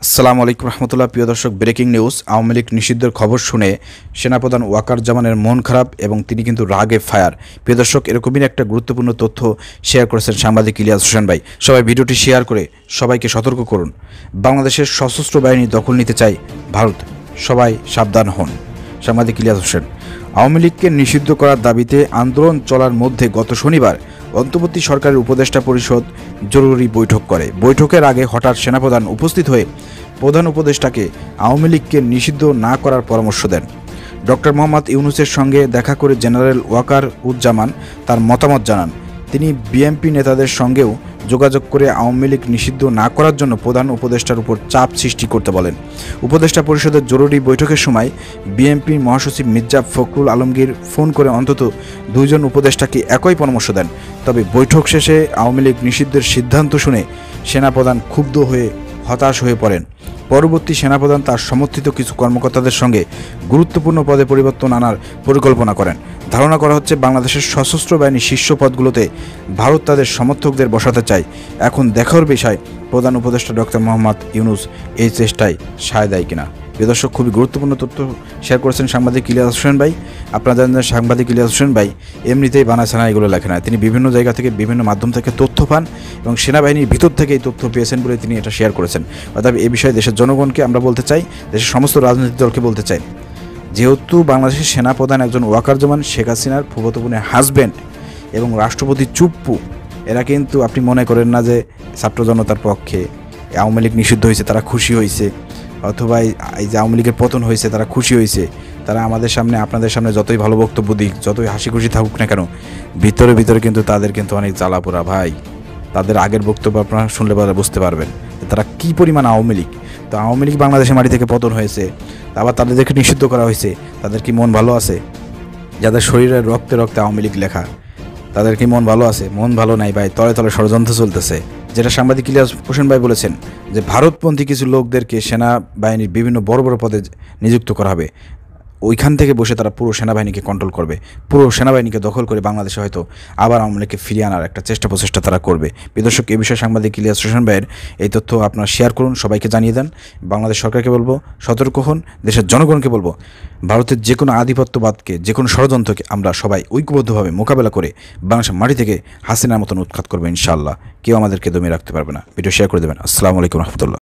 আসসালামু আলাইকুম রহমতুল্লাহ। প্রিয় দর্শক, ব্রেকিং নিউজ। আওয়ামী লীগ নিষিদ্ধের খবর শুনে সেনাপ্রধান ওয়াকার জামানের মন খারাপ এবং তিনি কিন্তু রাগে ফায়ার। প্রিয় দর্শক, এরকমই একটা গুরুত্বপূর্ণ তথ্য শেয়ার করেছেন সাংবাদিক ইলিয়াস হোসেন ভাই। সবাই ভিডিওটি শেয়ার করে সবাইকে সতর্ক করুন। বাংলাদেশের সশস্ত্র বাহিনী দখল নিতে চায় ভারত, সবাই সাবধান হন। সাংবাদিক ইলিয়াস হোসেন। আওয়ামী লীগকে নিষিদ্ধ করার দাবিতে আন্দোলন চলার মধ্যে গত শনিবার অন্তর্বর্তী সরকারের উপদেষ্টা পরিষদ জরুরি বৈঠক করে। বৈঠকের আগে হঠাৎ সেনাপ্রধান উপস্থিত হয়ে প্রধান উপদেষ্টাকে আওয়ামী লীগকে নিষিদ্ধ না করার পরামর্শ দেন। ডক্টর মোহাম্মদ ইউনূসের সঙ্গে দেখা করে জেনারেল ওয়াকার উজ্জামান তার মতামত জানান। তিনি বিএনপি নেতাদের সঙ্গেও যোগাযোগ করে আওয়ামী লীগ নিষিদ্ধ না করার জন্য প্রধান উপদেষ্টার উপর চাপ সৃষ্টি করতে বলেন। উপদেষ্টা পরিষদের জরুরি বৈঠকের সময় বিএনপির মহাসচিব মির্জা ফখরুল আলমগীর ফোন করে অন্তত দুইজন উপদেষ্টাকে একই পরামর্শ দেন। তবে বৈঠক শেষে আওয়ামী লীগ নিষিদ্ধের সিদ্ধান্ত শুনে সেনাপ্রধান ক্ষুব্ধ হয়ে হতাশ হয়ে পড়েন। পরবর্তী সেনাপ্রধান তার সমর্থিত কিছু কর্মকর্তাদের সঙ্গে গুরুত্বপূর্ণ পদে পরিবর্তন আনার পরিকল্পনা করেন। ধারণা করা হচ্ছে বাংলাদেশের সশস্ত্র বাহিনীর শীর্ষ পদগুলোতে ভারত তাদের সমর্থকদের বসাতে চায়। এখন দেখার বিষয় প্রধান উপদেষ্টা ডক্টর মোহাম্মদ ইউনূস এই চেষ্টায় সায় দেয় কিনা। প্রিয় দর্শক, খুবই গুরুত্বপূর্ণ তথ্য শেয়ার করেছেন সাংবাদিক ইলিয়াস হোসেন ভাই। আপনারা জানেন সাংবাদিক ইলিয়াস হোসেন ভাই এমনিতেই বানাছানা এগুলো লেখে না, তিনি বিভিন্ন জায়গা থেকে বিভিন্ন মাধ্যম থেকে তথ্য পান এবং সেনাবাহিনীর ভিতর থেকে এই তথ্য পেয়েছেন বলে তিনি এটা শেয়ার করেছেন। অর্থাৎ এই বিষয়ে দেশের জনগণকে আমরা বলতে চাই, দেশের সমস্ত রাজনৈতিক দলকে বলতে চাই, যেহেতু বাংলাদেশের সেনাপ্রধান একজন ওয়াকার জামান শেখ হাসিনার ফুফাতো বোনের হাজব্যান্ড এবং রাষ্ট্রপতি চুপ্পু, এরা কিন্তু আপনি মনে করেন না যে ছাত্র জনতার পক্ষে আওয়ামী লীগ নিষিদ্ধ হয়েছে তারা খুশি হয়েছে, অথবা এই যে আওয়ামী লীগের পতন হয়েছে তারা খুশি হয়েছে। তারা আমাদের সামনে আপনাদের সামনে যতই ভালো বক্তব্য দিক, যতই হাসি খুশি থাকুক না কেন, ভিতরে ভিতরে কিন্তু তাদের কিন্তু অনেক জ্বালাপোড়া ভাই। তাদের আগের বক্তব্য আপনারা শুনলে বুঝতে পারবেন তারা কী পরিমাণ আওয়ামী লীগ। তো আওয়ামী লীগ বাংলাদেশের মাটি থেকে পতন হয়েছে, আবার তাদেরকে নিষিদ্ধ করা হয়েছে, তাদের কি মন ভালো আছে? যাদের শরীরের রক্তে রক্তে আওয়ামী লীগ লেখা, তাদের কি মন ভালো আছে? মন ভালো নাই ভাই, তলে তলে ষড়যন্ত্র চলতেছে। যেটা সাংবাদিক ইলিয়াস হোসেন ভাই বলেছেন যে ভারতপন্থী কিছু লোকদেরকে সেনাবাহিনীর বিভিন্ন বড় বড় পদে নিযুক্ত করা হবে, ওইখান থেকে বসে তারা পুরো সেনাবাহিনীকে কন্ট্রোল করবে, পুরো সেনাবাহিনীকে দখল করে বাংলাদেশে হয়তো আবার আওয়ামী লীগকে ফিরিয়ে আনার একটা প্রচেষ্টা তারা করবে। বিদর্শক, এই বিষয়ে সাংবাদিক ইলিয়াস হোসেন ভাইয়ের এই তথ্য আপনারা শেয়ার করুন, সবাইকে জানিয়ে দেন। বাংলাদেশ সরকারকে বলবো সতর্ক হন, দেশের জনগণকে বলবো ভারতের যে কোনো আধিপত্যবাদকে, যে কোনো ষড়যন্ত্রকে আমরা সবাই ঐক্যবদ্ধভাবে মোকাবেলা করে বাংলাদেশের মাটি থেকে হাসিনার মতন উৎখাত করবো ইনশাআল্লাহ। কেউ আমাদেরকে দমিয়ে রাখতে পারবে না। ভিডিও শেয়ার করে দেবেন। আসসালামু আলাইকুম রহমতুল্লাহ।